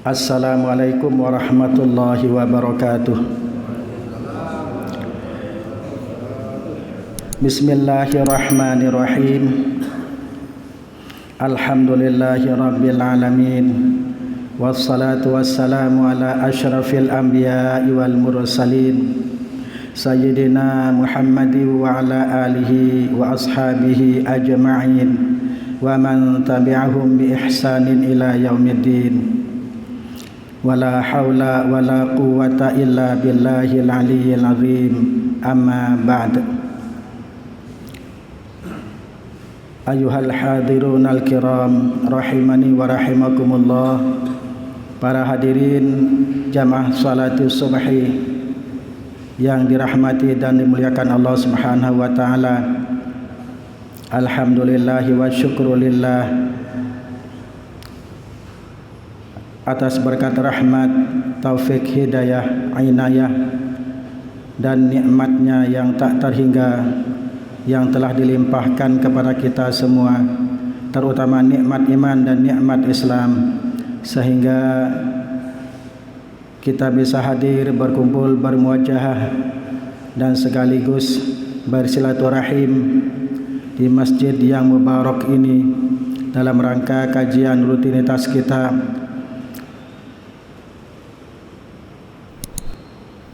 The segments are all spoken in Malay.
Assalamualaikum warahmatullahi wabarakatuh. Bismillahirrahmanirrahim. Alhamdulillahi rabbil alamin. Wassalatu wassalamu ala asyrafil anbiya'i wal mursalin Sayyidina Muhammadin wa ala alihi wa ashabihi ajma'in wa man tabi'ahum bi ihsanin ila yaumiddin. Wala hawla wala quwwata illa billahil aliyyil azim. Amma ba'd. Ayuhal hadirun al-kiram rahimani wa rahimakumullah. Para hadirin jamaah salatul subhi yang dirahmati dan dimuliakan Allah Subhanahu wa taala. Alhamdulillahi wa syukrulillah atas berkat rahmat, taufik, hidayah, inayah dan nikmatnya yang tak terhingga yang telah dilimpahkan kepada kita semua, terutama nikmat iman dan nikmat Islam, sehingga kita bisa hadir, berkumpul, bermuajahah dan sekaligus bersilaturahim di masjid yang mubarak ini dalam rangka kajian rutinitas kita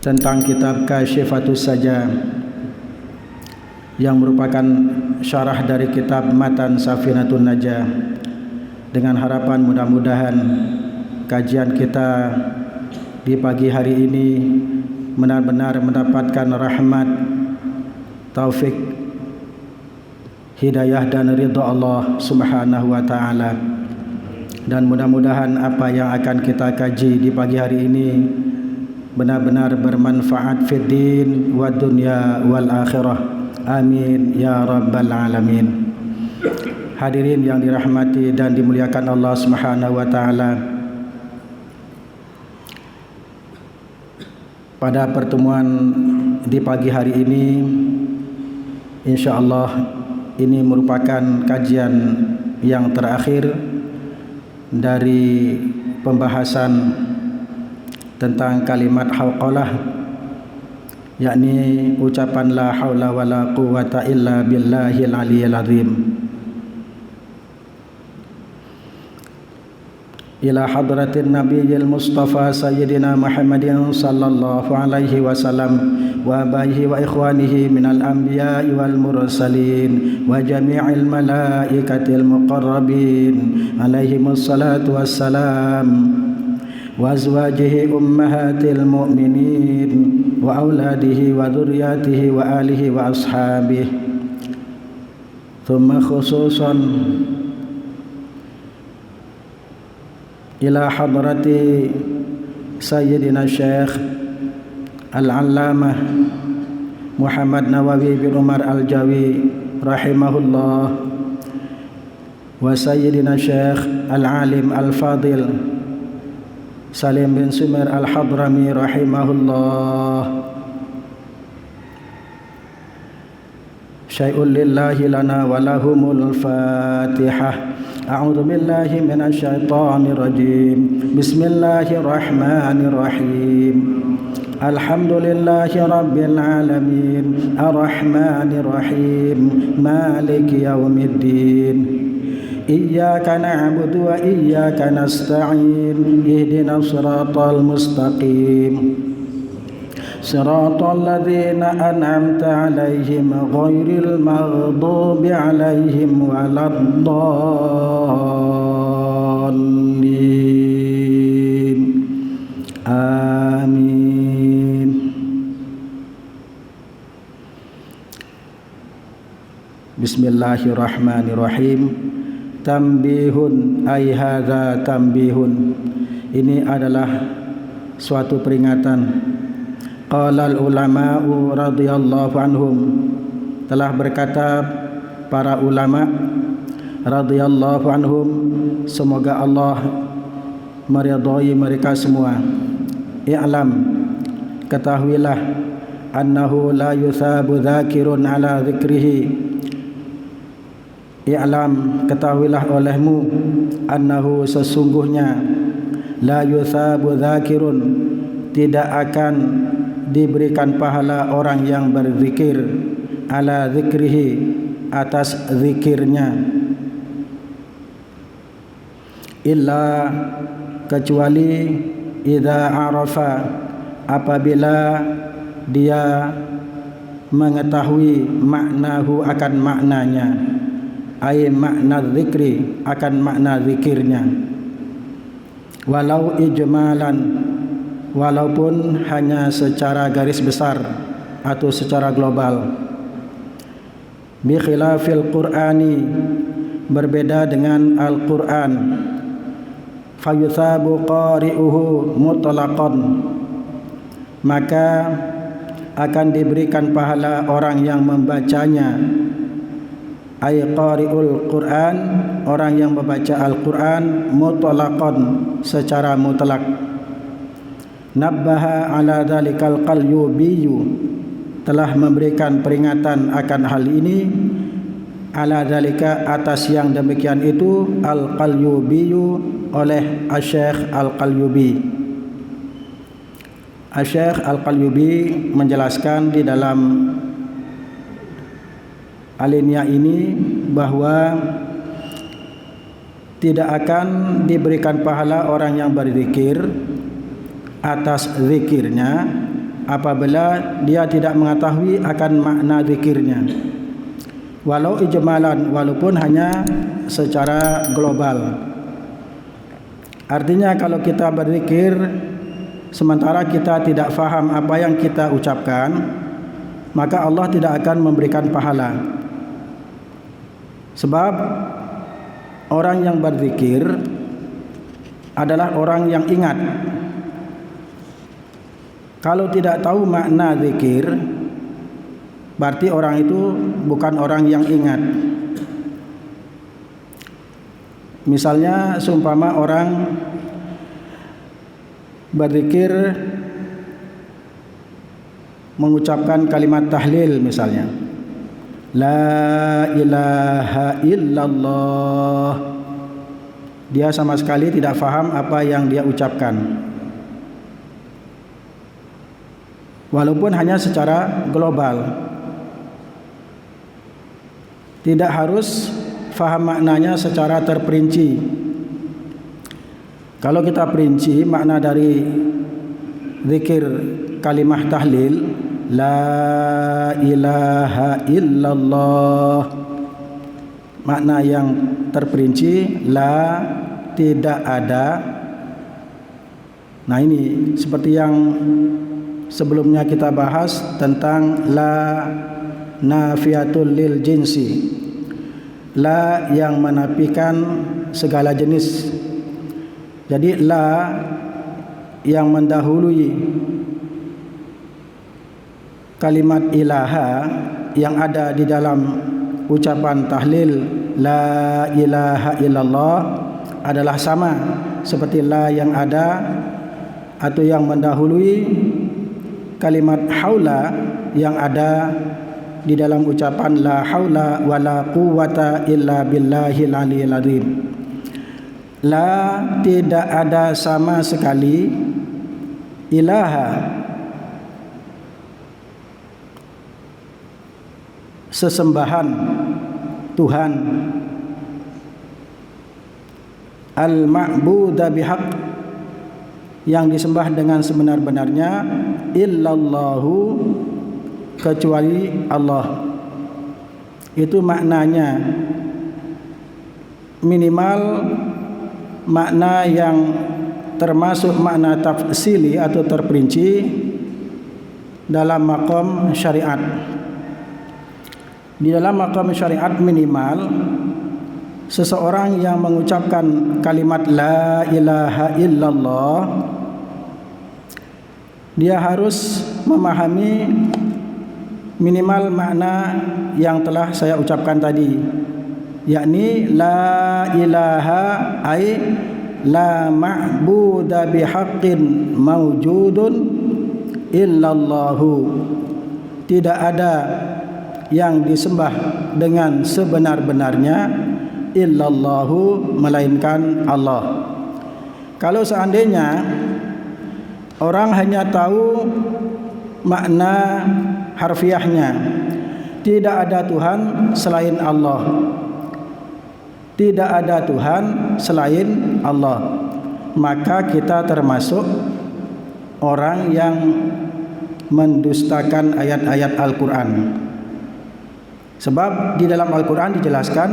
tentang kitab Kasyifatus Saja yang merupakan syarah dari kitab Matan Safinatun Najah, dengan harapan mudah-mudahan kajian kita di pagi hari ini benar-benar mendapatkan rahmat, taufik, hidayah dan ridha Allah Subhanahu wa taala. Dan mudah-mudahan apa yang akan kita kaji di pagi hari ini benar-benar bermanfaat fid din wa dunya wal akhirah. Amin ya rabbal alamin. Hadirin yang dirahmati dan dimuliakan Allah Subhanahu wa taala. Pada pertemuan di pagi hari ini, insyaallah ini merupakan kajian yang terakhir dari pembahasan tentang kalimat hauqalah, yakni ucapan la haula wala quwwata illa billahil aliyyil azim. Ila hadratin nabiyil mustafa sayyidina Muhammadin sallallahu alaihi wasallam wa abihi wa ikhwanihi minal anbiya'i wal mursalin wa jami'il malaikatil muqarrabin alaihimus salatu wassalam wa azwajihi ummahatil mu'minin wa auladihi wa dzurriyyatihi wa alihi wa ashabihi. Thumma khususan ila hadrati Sayyidina Syekh Al-Allamah Muhammad Nawawi bin Umar Al-Jawi rahimahullah wa Sayyidina Syekh Al-Alim Al-Fadil Salim bin Sumair Al-Hadrami rahimahullah. Syai'un lillahi lana wa lahumul Fatihah. A'udzu billahi minasy syaithanir rajim. Bismillahirrahmanirrahim. Alhamdulillahi rabbil alamin. Arrahmanir rahim. Maliki yaumiddin. Iyyaka na'budu wa iyyaka nasta'in. Ihdinas siratal mustaqim. Siratal ladzina an'amta 'alaihim ghairil maghdubi 'alaihim waladdallin. Amin. Bismillahirrahmanirrahim. Tambihun ay hadza tambihun. Ini adalah suatu peringatan. Qala al-ulama'u radhiyallahu anhum. Telah berkata para ulama radhiyallahu anhum, semoga Allah meridhai mereka semua. I'lam, ketahuilah, annahu la yuthabu dzakirun ala dzikrihi. I'lam, ketahuilah olehmu, annahu sesungguhnya la yuthabu dzakirun, tidak akan diberikan pahala orang yang berzikir, ala zikrihi, atas zikirnya, illa, kecuali idza arafa, apabila dia mengetahui maknahu, akan maknanya, ai makna zikri, akan makna zikirnya, walau ijmalan, walaupun hanya secara garis besar atau secara global. Bi khilafil Qur'ani, berbeda dengan Al-Qur'an. Fayuthabu qari'uhu mutlaqan, maka akan diberikan pahala orang yang membacanya, ay qari'ul Qur'an, orang yang membaca Al-Qur'an, mutlaqan, secara mutlak. Nabbaha ala dzalikal qalyubiyyu, telah memberikan peringatan akan hal ini, ala dzalika, atas yang demikian itu, al-Qalyubiyyu, oleh Asy-Syaikh Al-Qalyubi. Asy-Syaikh Al-Qalyubi menjelaskan di dalam alinea ini bahwa tidak akan diberikan pahala orang yang berzikir atas zikirnya apabila dia tidak mengetahui akan makna zikirnya, walau ijmalan, walaupun hanya secara global. Artinya kalau kita berzikir sementara kita tidak faham apa yang kita ucapkan, maka Allah tidak akan memberikan pahala. Sebab orang yang berzikir adalah orang yang ingat. Kalau tidak tahu makna zikir, berarti orang itu bukan orang yang ingat. Misalnya seumpama orang berzikir mengucapkan kalimat tahlil misalnya, la ilaha illallah, dia sama sekali tidak faham apa yang dia ucapkan, walaupun hanya secara global. Tidak harus faham maknanya secara terperinci. Kalau kita perinci makna dari zikir kalimah tahlil, la ilaha illallah, makna yang terperinci, la, tidak ada. Nah ini seperti yang sebelumnya kita bahas tentang la nafiatul lil jinsi, la yang menafikan segala jenis. Jadi la yang mendahului kalimat ilaha yang ada di dalam ucapan tahlil la ilaha illallah adalah sama seperti la yang ada atau yang mendahului kalimat haula yang ada di dalam ucapan la haula wala quwwata illa billahil aliyil azim. La, tidak ada sama sekali. Ilaha, sesembahan, Tuhan. Al-ma'buda bihaq, yang disembah dengan sebenar-benarnya, illallahu, kecuali Allah. Itu maknanya. Minimal makna yang termasuk makna tafsili atau terperinci dalam maqam syariat. Di dalam maqam syariat minimal seseorang yang mengucapkan kalimat la ilaha illallah, dia harus memahami minimal makna yang telah saya ucapkan tadi, yakni la ilaha ay la ma'buda bihaqqin mawjudun illallahu, tidak ada yang disembah dengan sebenar-benarnya illallahu, melainkan Allah. Kalau seandainya orang hanya tahu makna harfiahnya, tidak ada Tuhan selain Allah, tidak ada Tuhan selain Allah, maka kita termasuk orang yang mendustakan ayat-ayat Al-Quran. Sebab di dalam Al-Quran dijelaskan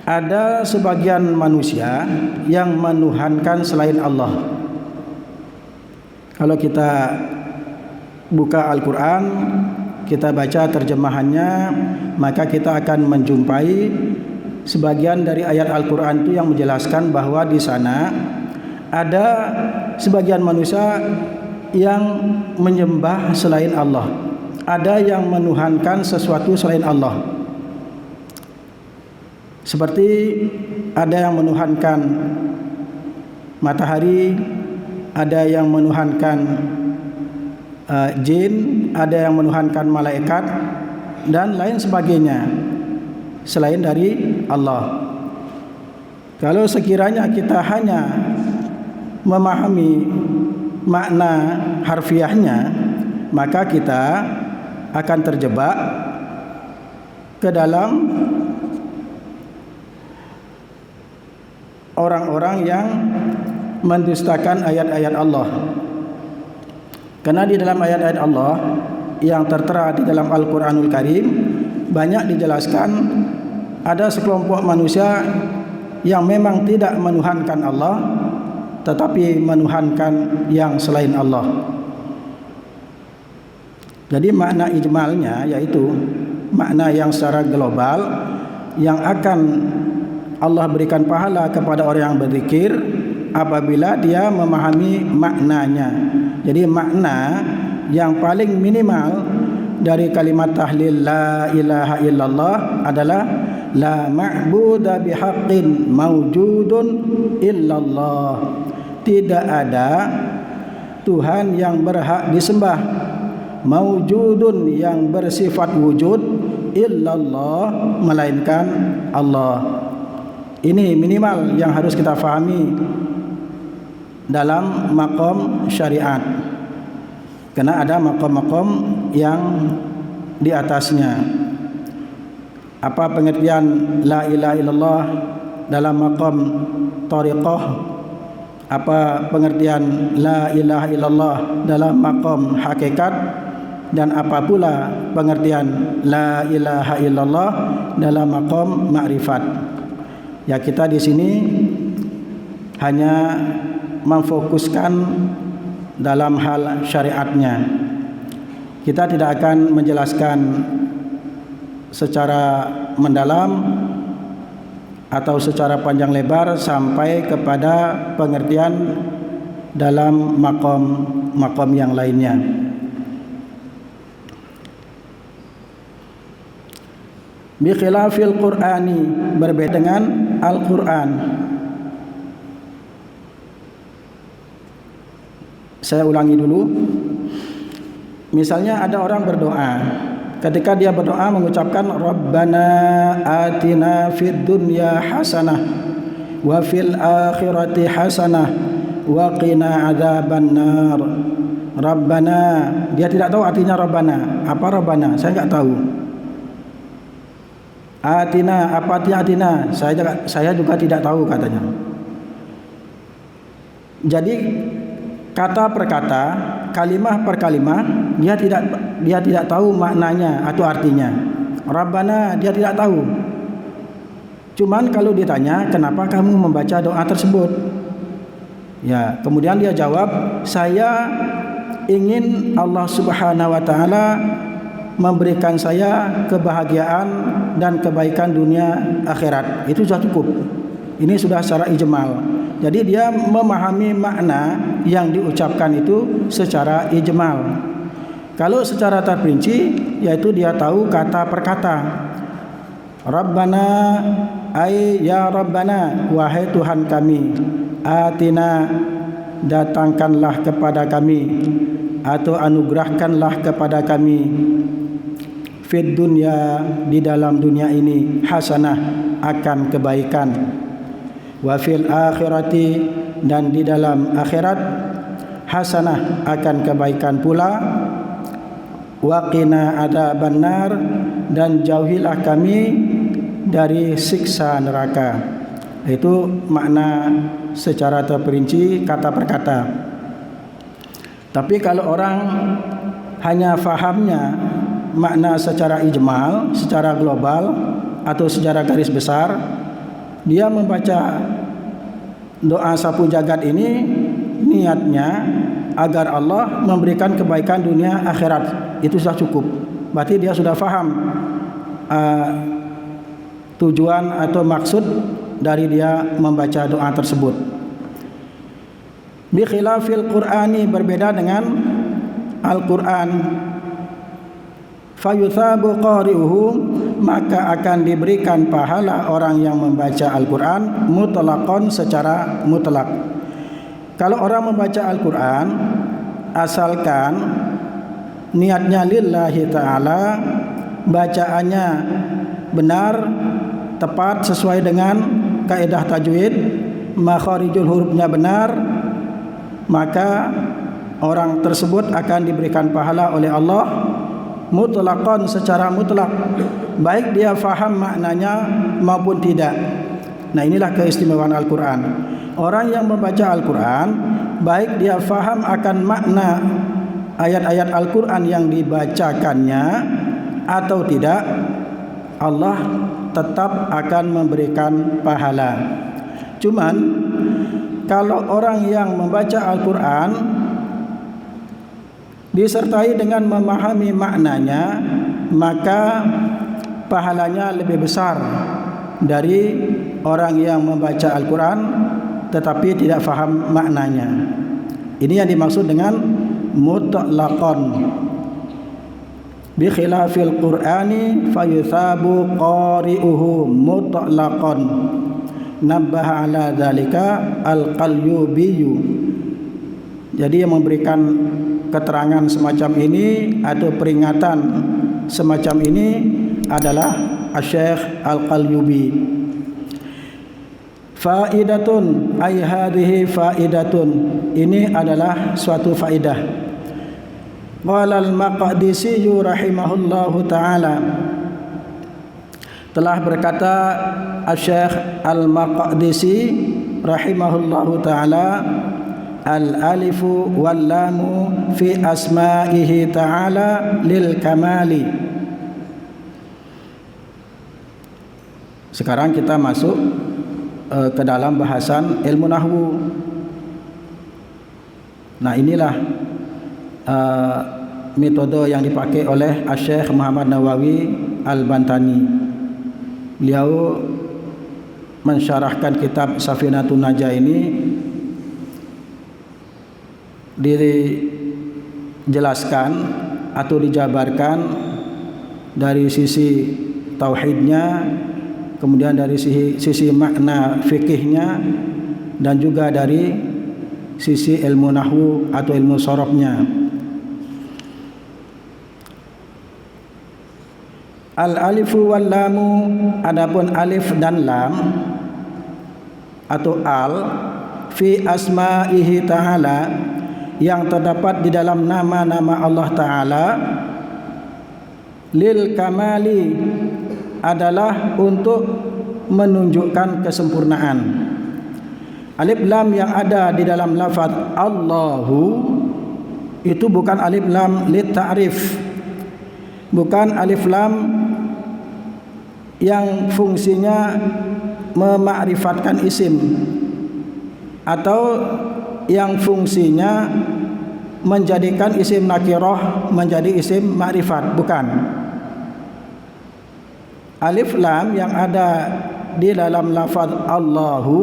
ada sebagian manusia yang menuhankan selain Allah. Kalau kita buka Al-Quran, kita baca terjemahannya, maka kita akan menjumpai sebagian dari ayat Al-Quran itu yang menjelaskan bahwa di sana ada sebagian manusia yang menyembah selain Allah, ada yang menuhankan sesuatu selain Allah. Seperti ada yang menuhankan matahari, ada yang menuhankan jin, ada yang menuhankan malaikat dan lain sebagainya selain dari Allah. Kalau sekiranya kita hanya memahami makna harfiahnya, maka kita akan terjebak ke dalam orang-orang yang mendustakan ayat-ayat Allah. Karena di dalam ayat-ayat Allah yang tertera di dalam Al-Quranul Karim banyak dijelaskan ada sekelompok manusia yang memang tidak menuhankan Allah, tetapi menuhankan yang selain Allah. Jadi makna ijmalnya yaitu makna yang secara global yang akan Allah berikan pahala kepada orang yang berzikir apabila dia memahami maknanya. Jadi makna yang paling minimal dari kalimat tahlil la ilaha illallah adalah la ma'budu bihaqqin mawjudun illallah. Tidak ada Tuhan yang berhak disembah, mawjudun yang bersifat wujud, illallah melainkan Allah. Ini minimal yang harus kita fahami dalam maqam syariat. Karena ada maqam-maqam yang di atasnya. Apa pengertian la ilaha illallah dalam maqam thariqah? Apa pengertian la ilaha illallah dalam maqam hakikat? Dan apa pula pengertian la ilaha illallah dalam maqam ma'rifat? Ya, kita di sini hanya memfokuskan dalam hal syariatnya. Kita tidak akan menjelaskan secara mendalam atau secara panjang lebar sampai kepada pengertian dalam makom yang lainnya. Bi khilafil Qur'ani, berbeda dengan Al-Qur'an. Saya ulangi dulu. Misalnya ada orang berdoa. Ketika dia berdoa mengucapkan Rabbana atina fid dunya hasanah wa fil akhirati hasanah wa qina adzabannar. Rabbana, dia tidak tahu artinya Rabbana. Apa Rabbana? Saya enggak tahu. Atina, apa artinya atina? Saya juga tidak tahu katanya. Jadi kata per kata, kalimah per kalimah, dia tidak tahu maknanya atau artinya. Rabbana, dia tidak tahu. Cuman kalau ditanya, kenapa kamu membaca doa tersebut? Ya, kemudian dia jawab, saya ingin Allah Subhanahu wa taala memberikan saya kebahagiaan dan kebaikan dunia akhirat. Itu sudah cukup. Ini sudah secara ijmal. Jadi dia memahami makna yang diucapkan itu secara ijmal. Kalau secara terperinci, yaitu dia tahu kata per kata. Rabbana, ay ya Rabbana, wahai Tuhan kami, atina, datangkanlah kepada kami atau anugerahkanlah kepada kami fid dunya, di dalam dunia ini, hasanah, akan kebaikan, wa fil akhirati, dan di dalam akhirat hasanah akan kebaikan pula. Wa qina adzabannar, dan jauhilah kami dari siksa neraka. Itu makna secara terperinci kata per kata. Tapi kalau orang hanya fahamnya makna secara ijmal, secara global atau secara garis besar, dia membaca doa sapu jagat ini niatnya agar Allah memberikan kebaikan dunia akhirat. Itu sudah cukup. Berarti dia sudah faham tujuan atau maksud dari dia membaca doa tersebut. Bi khilafil Qur'ani, berbeda dengan Al-Qur'an. Fayuthabu qari'uhu, maka akan diberikan pahala orang yang membaca Al-Qur'an mutlaqan, secara mutlak. Kalau orang membaca Al-Qur'an asalkan niatnya lillahi ta'ala, bacaannya benar, tepat sesuai dengan kaidah tajwid, makharijul hurufnya benar, maka orang tersebut akan diberikan pahala oleh Allah mutlaqan, secara mutlak, baik dia faham maknanya maupun tidak. Nah, inilah keistimewaan Al-Qur'an. Orang yang membaca Al-Qur'an, baik dia faham akan makna ayat-ayat Al-Qur'an yang dibacakannya atau tidak, Allah tetap akan memberikan pahala. Cuman kalau orang yang membaca Al-Qur'an disertai dengan memahami maknanya, maka pahalanya lebih besar dari orang yang membaca Al-Qur'an tetapi tidak faham maknanya. Ini yang dimaksud dengan mutlaqan. Bi khilafil Qur'ani fayuthabu qari'uhu mutlaqan. Nabbaha ala dzalika al-Qalyubiyyu. Jadi yang memberikan keterangan semacam ini atau peringatan semacam ini adalah Asy-Syaikh Al-Qalyubi. Faidatun, ay hadhihi faidatun, ini adalah suatu faidah. Qala al-Maqdisi rahimahullahu taala, telah berkata Asy-Syaikh Al-Maqdisi rahimahullahu taala, al-alifu wal lamu fi asma'ihi ta'ala lil kamali. Sekarang kita masuk ke dalam bahasan ilmu nahwu. Nah, inilah metode yang dipakai oleh Asy-Syaikh Muhammad Nawawi Al-Bantani. Beliau mensyarahkan kitab Safinatun Najah ini, dijelaskan atau dijabarkan dari sisi tauhidnya, kemudian dari sisi makna fikihnya, dan juga dari sisi ilmu nahwu atau ilmu sorofnya. Al-alifu wal lamu, adapun alif dan lam atau al fi asma'ihi ta'ala, yang terdapat di dalam nama-nama Allah Ta'ala, lil kamali, adalah untuk menunjukkan kesempurnaan. Alif lam yang ada di dalam lafaz Allahu itu bukan alif lam lit ta'rif, bukan alif lam yang fungsinya memakrifatkan isim atau yang fungsinya menjadikan isim nakirah menjadi isim makrifat, bukan. Alif lam yang ada di dalam lafaz Allahu,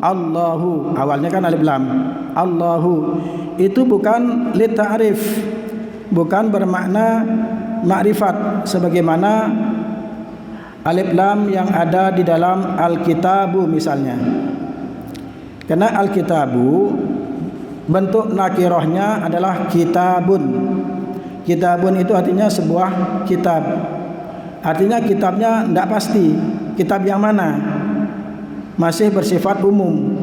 Allahu awalnya kan alif lam, Allahu itu bukan li ta'rif, bukan bermakna makrifat sebagaimana alif lam yang ada di dalam Alkitabu misalnya. Karena Alkitabu bentuk nakirahnya adalah kitabun. Kitabun itu artinya sebuah kitab. Artinya kitabnya tidak pasti, kitab yang mana, masih bersifat umum.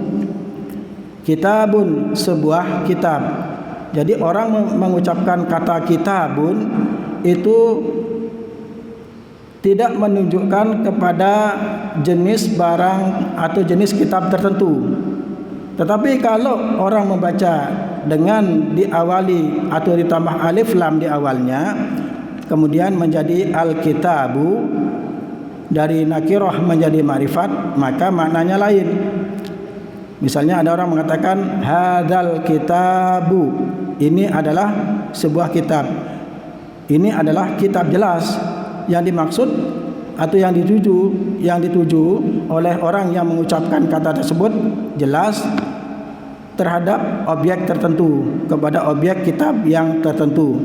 Kitabun, sebuah kitab. Jadi orang mengucapkan kata kitabun itu tidak menunjukkan kepada jenis barang atau jenis kitab tertentu. Tetapi kalau orang membaca dengan diawali atau ditambah alif lam di awalnya, kemudian menjadi al-kitabu, dari nakirah menjadi ma'rifat, maka maknanya lain. Misalnya ada orang mengatakan hadzal kitabu, ini adalah sebuah kitab. Ini adalah kitab jelas. Yang dimaksud atau yang dituju oleh orang yang mengucapkan kata tersebut jelas terhadap objek tertentu, kepada objek kitab yang tertentu.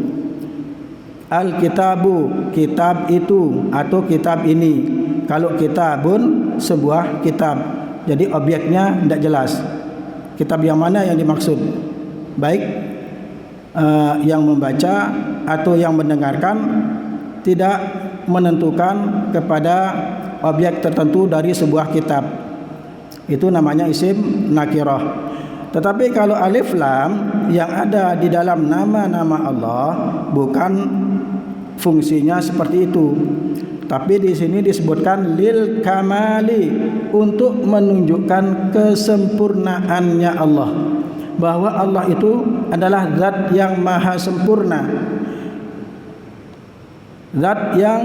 Al-kitabu, kitab itu atau kitab ini. Kalau kitabun, sebuah kitab. Jadi objeknya tidak jelas. Kitab yang mana yang dimaksud? Baik yang membaca atau yang mendengarkan tidak menentukan kepada objek tertentu dari sebuah kitab. Itu namanya isim nakirah. Tetapi kalau alif lam yang ada di dalam nama-nama Allah bukan fungsinya seperti itu. Tapi di sini disebutkan lil kamali, untuk menunjukkan kesempurnaannya Allah, bahwa Allah itu adalah zat yang maha sempurna, zat yang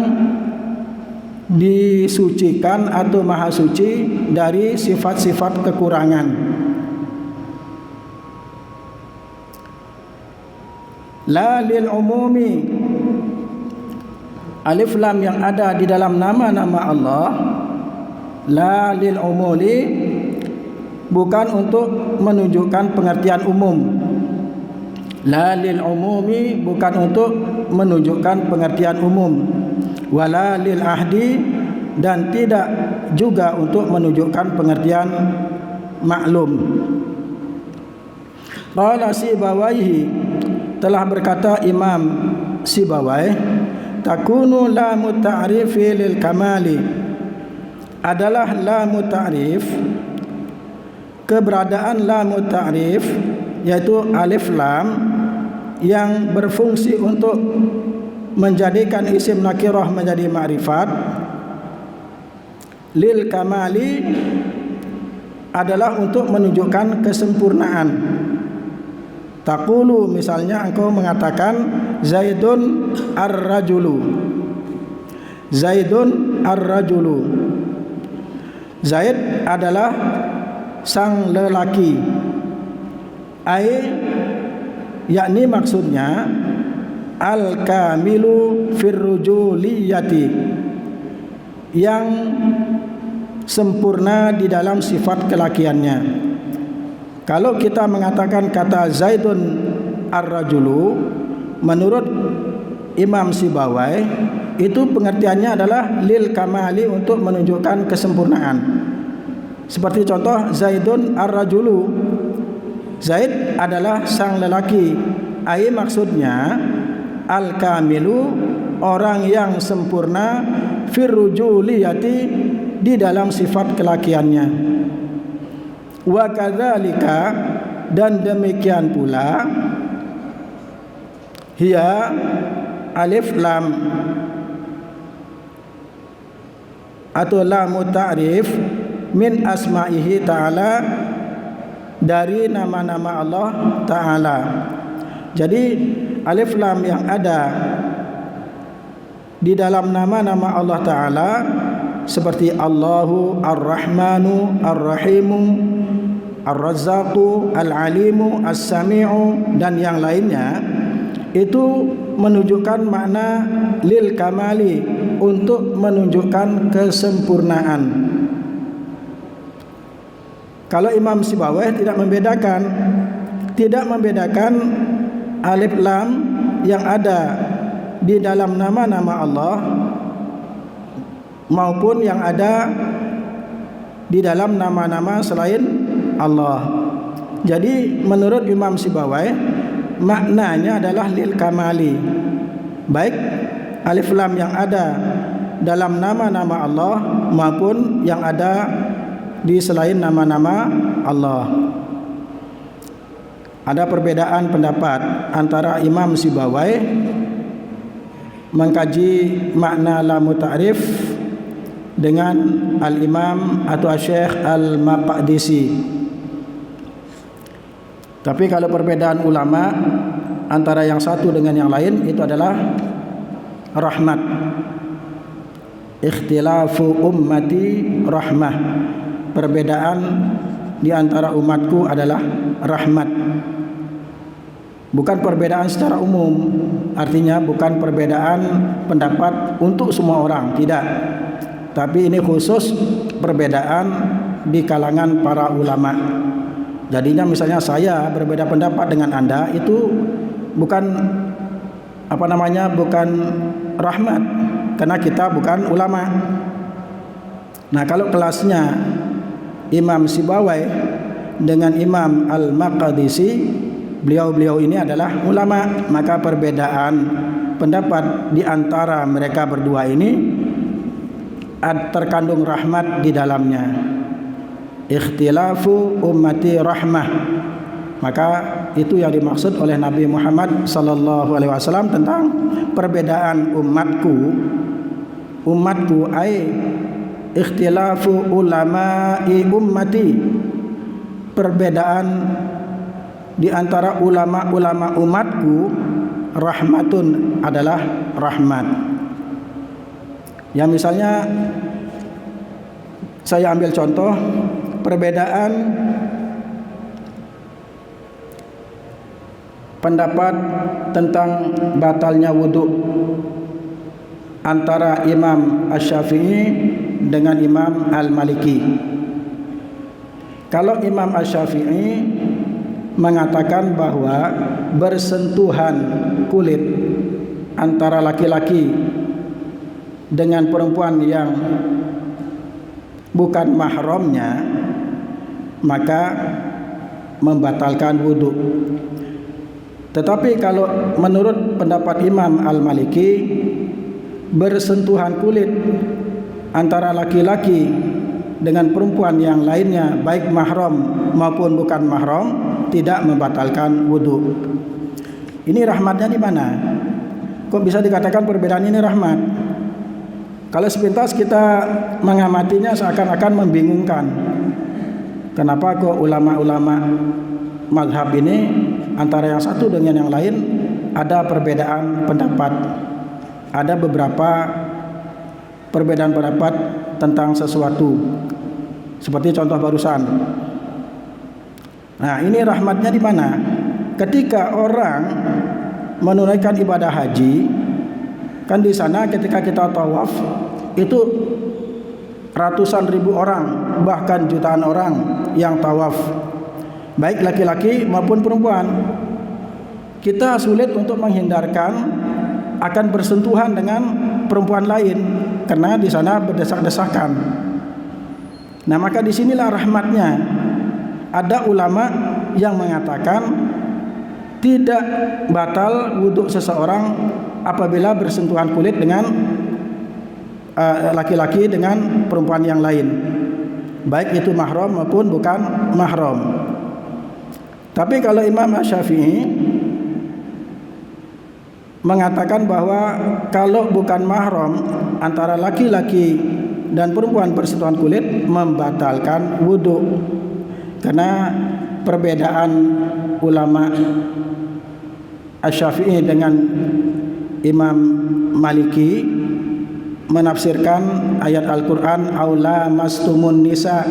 disucikan atau maha suci dari sifat-sifat kekurangan. La lil umumi, alif lam yang ada di dalam nama-nama Allah, la lil umuli, bukan untuk menunjukkan pengertian umum. La lil umumi, bukan untuk menunjukkan pengertian umum. Wala lil ahdi, dan tidak juga untuk menunjukkan pengertian maklum. Qala Sibawaihi, telah berkata Imam Sibawai, takunu lamu ta'rifi lil kamali, adalah lamu ta'rif, keberadaan lamu ta'rif yaitu alif lam yang berfungsi untuk menjadikan isim nakirah menjadi ma'rifat, lil kamali adalah untuk menunjukkan kesempurnaan. Taqulu, misalnya engkau mengatakan Zaidun ar-rajulu, Zaidun ar-rajulu, Zaid adalah sang lelaki. Yakni maksudnya al-kamilu firrujuliyati, yang sempurna di dalam sifat kelakiannya. Kalau kita mengatakan kata Zaidun ar-rajulu, menurut Imam Sibawai itu pengertiannya adalah lil kamali, untuk menunjukkan kesempurnaan. Seperti contoh Zaidun ar-rajulu, Zaid adalah sang lelaki. Maksudnya al-kamilu, orang yang sempurna, firrujuliyati, di dalam sifat kelakiannya. Wa kadzalika, dan demikian pula, hiya alif lam atau lam ta'rif min asma'ihi ta'ala, dari nama-nama Allah Ta'ala. Jadi alif lam yang ada di dalam nama-nama Allah Ta'ala seperti Allahu, Ar-Rahmanu, Ar-Rahimu, Ar-Razzaqu, Al-Alimu, As-Sami'u, dan yang lainnya, itu menunjukkan makna lil kamali, untuk menunjukkan kesempurnaan. Kalau Imam Sibawai tidak membedakan alif lam yang ada di dalam nama-nama Allah maupun yang ada di dalam nama-nama selain Allah. Jadi menurut Imam Sibawai maknanya adalah lil kamali, baik alif lam yang ada dalam nama-nama Allah maupun yang ada di selain nama-nama Allah. ada perbedaan pendapat antara Imam Sibawai mengkaji makna lamu ta'rif dengan Al-Imam atau Syekh Al-Maqdisi. Tapi kalau perbedaan ulama antara yang satu dengan yang lain itu adalah rahmat. Ikhtilafu ummati rahmah. Perbedaan di antara umatku adalah rahmat. Bukan perbedaan secara umum, artinya bukan perbedaan pendapat untuk semua orang, tidak. Tapi ini khusus perbedaan di kalangan para ulama. Jadinya misalnya saya berbeda pendapat dengan Anda itu bukan bukan rahmat, karena kita bukan ulama. Nah, kalau kelasnya Imam Sibawai dengan Imam Al-Maqdisi, beliau-beliau ini adalah ulama, maka perbedaan pendapat di antara mereka berdua ini terkandung rahmat di dalamnya. Ikhtilafu ummati rahmah. Maka itu yang dimaksud oleh Nabi Muhammad sallallahu alaihi wasallam tentang perbedaan umatku ai ikhtilafu ulama'i ummati. Perbedaan di antara ulama-ulama umatku rahmatun adalah rahmat. Ya, misalnya saya ambil contoh perbedaan pendapat tentang batalnya wudu antara Imam Asy-Syafi'i dengan Imam Al-Maliki. Kalau Imam Asy-Syafi'i mengatakan bahwa bersentuhan kulit antara laki-laki dengan perempuan yang bukan mahramnya maka membatalkan wudu. Tetapi kalau menurut pendapat Imam Al-Maliki, bersentuhan kulit antara laki-laki dengan perempuan yang lainnya baik mahram maupun bukan mahram tidak membatalkan wudu. Ini rahmatnya di mana? Kok bisa dikatakan perbedaan ini rahmat? Kalau sepintas kita mengamatinya seakan-akan membingungkan. Kenapa kok ulama-ulama mazhab ini antara yang satu dengan yang lain ada perbedaan pendapat? Ada beberapa perbedaan pendapat tentang sesuatu. Seperti contoh barusan. Nah, ini rahmatnya di mana? Ketika orang menunaikan ibadah haji, kan di sana ketika kita tawaf itu ratusan ribu orang, bahkan jutaan orang yang tawaf, baik laki-laki maupun perempuan. Kita sulit untuk menghindarkan akan bersentuhan dengan perempuan lain karena di sana berdesak-desakan. Nah, maka disinilah rahmatnya. Ada ulama yang mengatakan tidak batal wudhu seseorang apabila bersentuhan kulit dengan laki-laki dengan perempuan yang lain, baik itu mahram maupun bukan mahram. Tapi kalau Imam Asy-Syafi'i mengatakan bahwa kalau bukan mahram antara laki-laki dan perempuan bersentuhan kulit membatalkan wudhu, karena perbedaan ulama Asy-Syafi'i dengan Imam Maliki menafsirkan ayat Al-Quran aula mastumun nisa.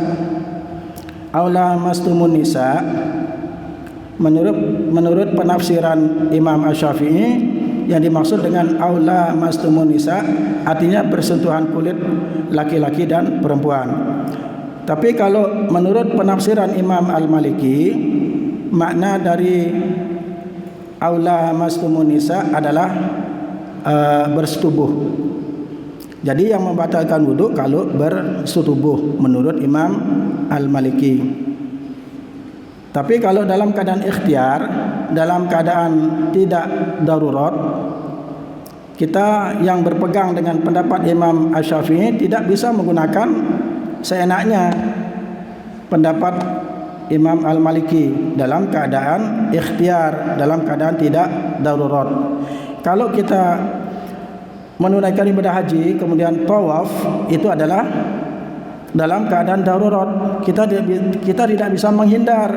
Aula mastumun nisa menurut penafsiran Imam Asy-Syafi'i, yang dimaksud dengan aula mastumun nisa artinya bersentuhan kulit laki-laki dan perempuan. Tapi kalau menurut penafsiran Imam Al-Maliki, makna dari aula mastumun nisa adalah bersetubuh. Jadi yang membatalkan wudhu kalau bersetubuh menurut Imam Al-Maliki. Tapi kalau dalam keadaan ikhtiar, dalam keadaan tidak darurat, kita yang berpegang dengan pendapat Imam Asy-Syafi'i tidak bisa menggunakan seenaknya pendapat Imam Al-Maliki dalam keadaan ikhtiar, dalam keadaan tidak darurat. Kalau kita menunaikan ibadah haji kemudian tawaf, itu adalah dalam keadaan darurat. Kita tidak bisa menghindar.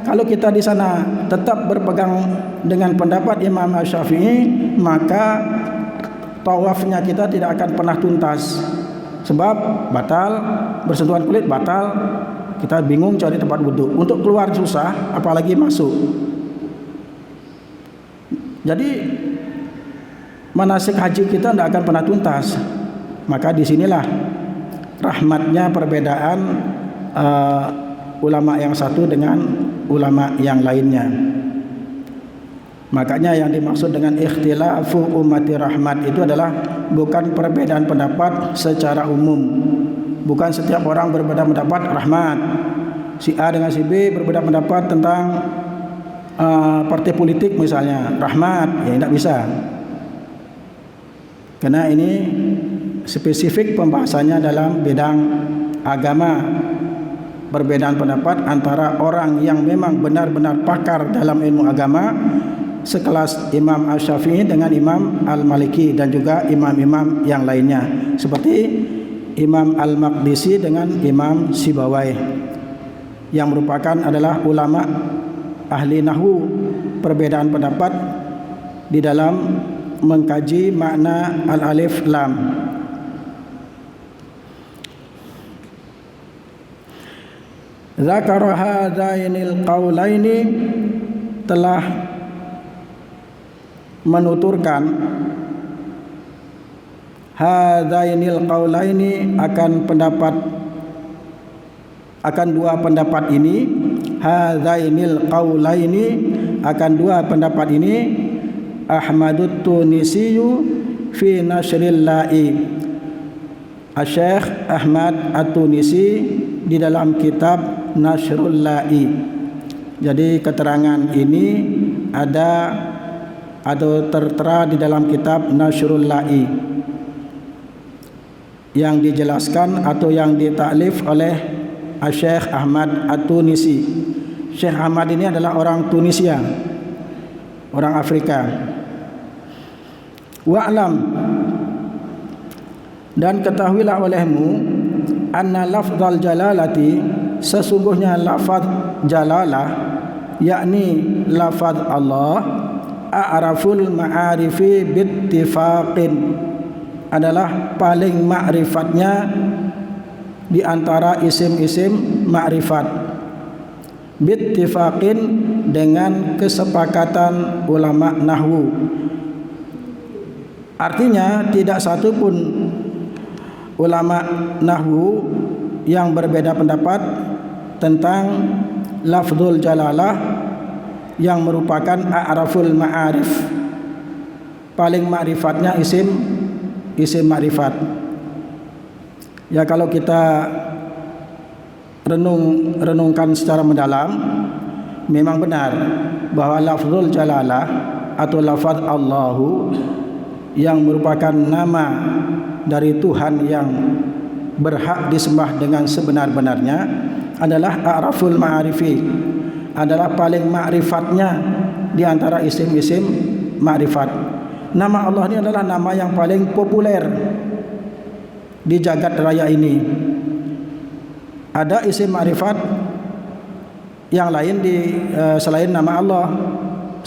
Kalau kita di sana tetap berpegang dengan pendapat Imam Asy-Syafi'i, maka tawafnya kita tidak akan pernah tuntas. Sebab batal, bersentuhan kulit batal, kita bingung cari tempat wudhu. Untuk keluar susah, apalagi masuk. Jadi manasik haji kita tidak akan pernah tuntas. Maka disinilah rahmatnya perbedaan ulama yang satu dengan ulama yang lainnya. Makanya yang dimaksud dengan ikhtilafu ummati rahmat itu adalah bukan perbedaan pendapat secara umum. Bukan setiap orang berbeda pendapat rahmat. Si A dengan si B berbeda pendapat tentang partai politik misalnya, rahmat, ya tidak bisa. Karena ini spesifik pembahasannya dalam bidang agama. Perbedaan pendapat antara orang yang memang benar-benar pakar dalam ilmu agama sekelas Imam Asy-Syafi'i dengan Imam Al-Maliki dan juga imam-imam yang lainnya seperti Imam Al-Maqdisi dengan Imam Sibawai yang merupakan adalah ulama ahli nahwu. Perbedaan pendapat di dalam mengkaji makna al-alif lam. Zakara hadainil qaulaini, telah menuturkan hadainil qaulaini akan dua pendapat ini, hadainil qaulaini akan dua pendapat ini, Ahmadut Tunisiyu fi nashril la'i, Syekh Ahmad At-Tunisi di dalam kitab Nashrul La'i. Jadi keterangan ini ada atau tertera di dalam kitab Nashrul La'i yang dijelaskan atau yang ditaklif oleh Syekh Ahmad At-Tunisi. Syekh Ahmad ini adalah orang Tunisia, orang Afrika. Wa'lam, dan ketahuilah olehmu, anna lafzal jalalati, sesungguhnya lafaz jalalah, yakni lafaz Allah, a'raful ma'arifi bittifaqin, adalah paling ma'rifatnya di antara isim-isim ma'rifat, bittifaqin, dengan kesepakatan ulama nahwu. Artinya tidak satu pun ulama nahwu yang berbeda pendapat tentang lafzul jalalah yang merupakan a'raful ma'arif, paling ma'rifatnya isim ma'rifat. Ya, kalau kita renungkan secara mendalam, memang benar bahwa lafzul jalalah atau lafaz Allahu yang merupakan nama dari Tuhan yang berhak disembah dengan sebenar-benarnya adalah a'raful ma'arifi, adalah paling ma'rifatnya di antara isim-isim ma'rifat. Nama Allah ini adalah nama yang paling populer di jagat raya ini. Ada isim ma'rifat yang lain selain nama Allah,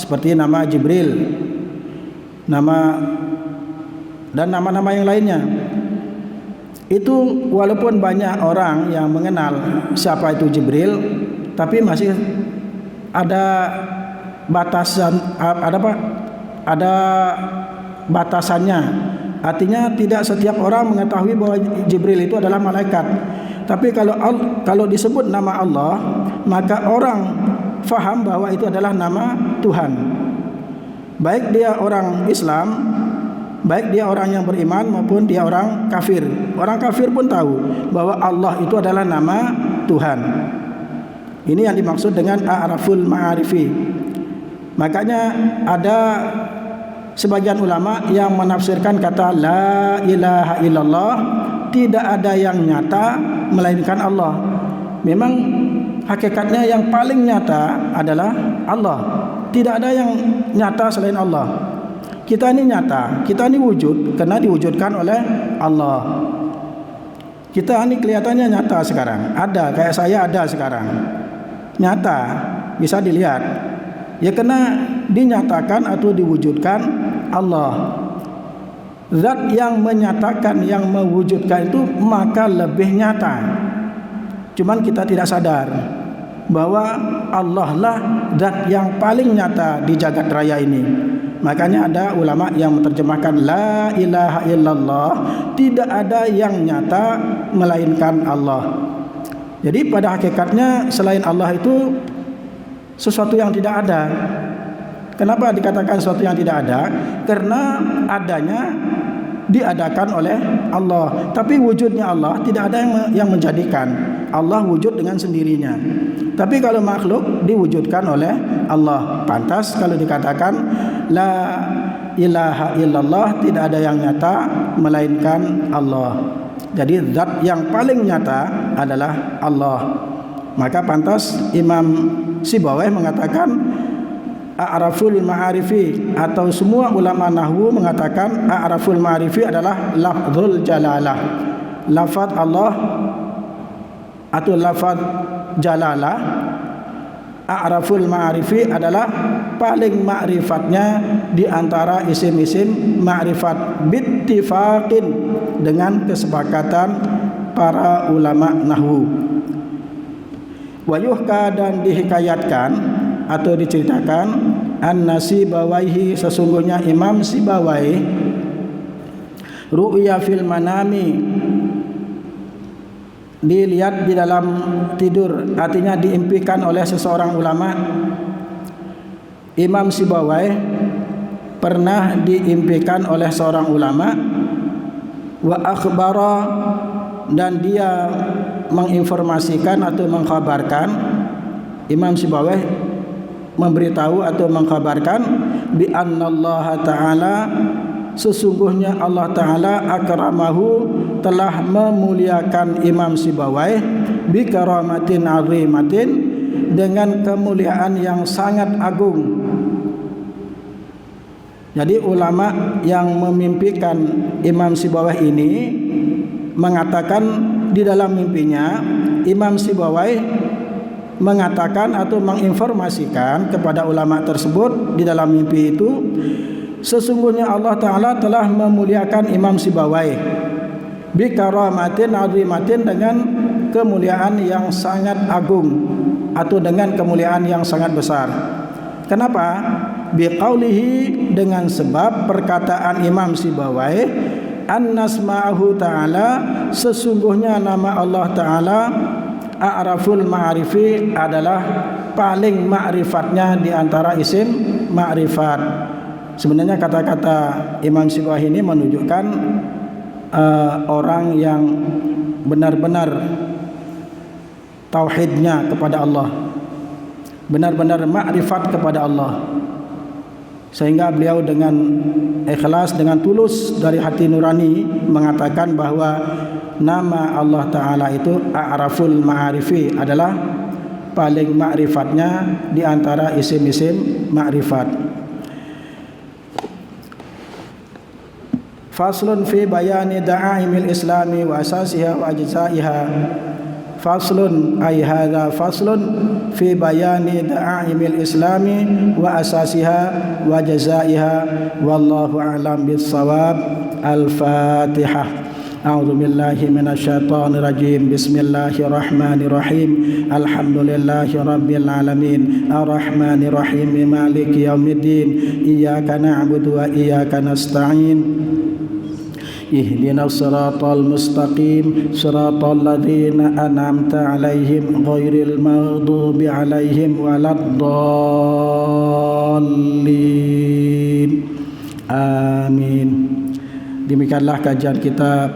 seperti nama Jibril, dan nama-nama yang lainnya. Itu walaupun banyak orang yang mengenal siapa itu Jibril, tapi masih ada batasan, ada batasannya. Artinya tidak setiap orang mengetahui bahwa Jibril itu adalah malaikat. Tapi kalau disebut nama Allah, maka orang faham bahwa itu adalah nama Tuhan. Baik dia orang Islam, baik dia orang yang beriman maupun dia orang kafir. Orang kafir pun tahu bahwa Allah itu adalah nama Tuhan. Ini yang dimaksud dengan a'raful ma'arifi. Makanya ada sebagian ulama yang menafsirkan kata la ilaha illallah, tidak ada yang nyata melainkan Allah. Memang hakikatnya yang paling nyata adalah Allah. Tidak ada yang nyata selain Allah. Kita ini nyata, kita ini wujud karena diwujudkan oleh Allah. Kita ini kelihatannya nyata sekarang, ada, kayak saya ada sekarang, nyata, bisa dilihat. Ya karena dinyatakan atau diwujudkan Allah. Zat yang menyatakan, yang mewujudkan itu maka lebih nyata. Cuman kita tidak sadar bahwa Allah lah zat yang paling nyata di jagat raya ini. Makanya ada ulama yang menerjemahkan la ilaha illallah, tidak ada yang nyata melainkan Allah. Jadi pada hakikatnya selain Allah itu sesuatu yang tidak ada. Kenapa dikatakan sesuatu yang tidak ada? Karena adanya diadakan oleh Allah, tapi wujudnya Allah tidak ada yang menjadikan. Allah wujud dengan sendirinya. Tapi kalau makhluk diwujudkan oleh Allah. Pantas kalau dikatakan la ilaha illallah, tidak ada yang nyata melainkan Allah. Jadi zat yang paling nyata adalah Allah. Maka pantas Imam Sibawayh mengatakan a'raful ma'arifi, atau semua ulama nahwu mengatakan a'raful ma'arifi adalah lafzul jalalah. Lafaz Allah atau lafaz jalalah, a'raful ma'arifi adalah paling ma'rifatnya di antara isim-isim ma'rifat bittifaqin, dengan kesepakatan para ulama nahwu. Wa yuhka, dan dihikayatkan atau diceritakan an-Sibawayhi, sesungguhnya Imam Sibawayh ru'ya fil manami, dilihat di dalam tidur, artinya diimpikan oleh seseorang ulama. Imam Sibawayh pernah diimpikan oleh seorang ulama, wa akhbara, dan dia menginformasikan atau mengkhabarkan. Imam Sibawayh memberitahu atau mengkhabarkan bi annallaha ta'ala, sesungguhnya Allah Ta'ala akramahu, telah memuliakan Imam Sibawayh bi karamatin azimatin, dengan kemuliaan yang sangat agung. Jadi ulama yang memimpikan Imam Sibawayh ini mengatakan di dalam mimpinya, Imam Sibawayh mengatakan atau menginformasikan kepada ulama tersebut di dalam mimpi itu, sesungguhnya Allah Ta'ala telah memuliakan Imam Sibawayh bi karamatin azimatin, dengan kemuliaan yang sangat agung atau dengan kemuliaan yang sangat besar. Kenapa? Biqaulihi, dengan sebab perkataan Imam Sibawayh, annasma'ahu ta'ala, sesungguhnya nama Allah Ta'ala a'raful ma'arifi, adalah paling ma'rifatnya di antara isim ma'rifat. Sebenarnya kata-kata Imam Sibawayh ini menunjukkan orang yang benar-benar tauhidnya kepada Allah, benar-benar ma'rifat kepada Allah, sehingga beliau dengan ikhlas, dengan tulus dari hati nurani mengatakan bahwa nama Allah Ta'ala itu a'raful ma'arifi, adalah paling ma'rifatnya di antara isim-isim ma'rifat. Faslun fi bayani da'aimil islami wa asasiha wa ajzaiha. Faslun ay hadza faslun fi bayani da'aimil islami wa asasiha wa jazaiha, wallahu a'lam bis-shawab. Al-Fatihah. A'udzu billahi minasyaitonir rajim. Bismillahirrahmanirrahim. Alhamdulillahi rabbil alamin. Arrahmanir rahim. Maliki yaumiddin. Iyyaka na'budu wa iyyaka nasta'in. Ihdinas siratal mustaqim, siratal ladzina an'amta 'alaihim ghairil maghdubi 'alaihim waladdallin. Amin. Demikianlah kajian kita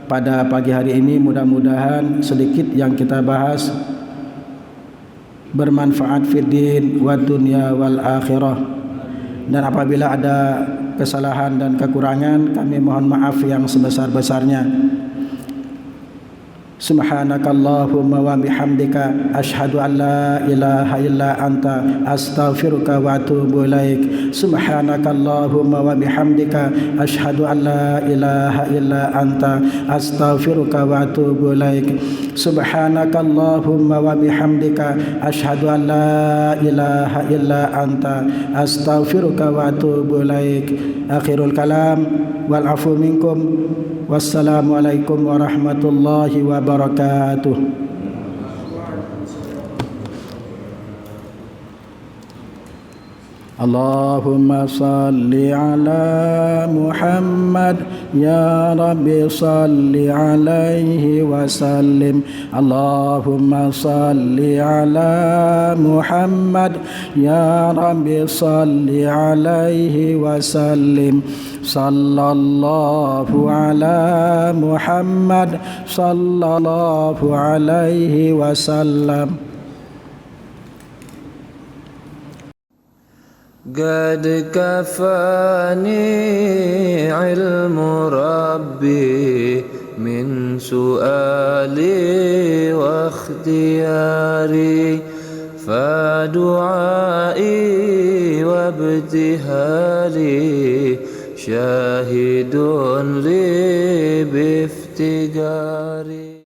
pada pagi hari ini. Mudah-mudahan sedikit yang kita bahas bermanfaat fid din wad dunya wal akhirah. Dan apabila ada kesalahan dan kekurangan, kami mohon maaf yang sebesar-besarnya. Subhanakallahumma wa bihamdika asyhadu an la ilaha illa anta astaghfiruka wa atubu ilaik. Subhanakallahumma wa bihamdika asyhadu an la ilaha illa anta astaghfiruka wa atubu ilaik. Subhanakallahumma wa bihamdika asyhadu an la ilaha illa anta astaghfiruka wa atubu ilaik. Akhirul kalam wal afu minkum. Wassalamualaikum warahmatullahi wabarakatuh. Allahumma salli ala Muhammad ya Rabbi salli alaihi wasallim. Allahumma salli ala Muhammad ya Rabbi salli alaihi wasallim. Sallallahu ala Muhammad sallallahu alaihi wasallam. قد كفاني علم ربي من سؤالي واختياري فدعائي وابتهالي شاهد لي بافتقاري.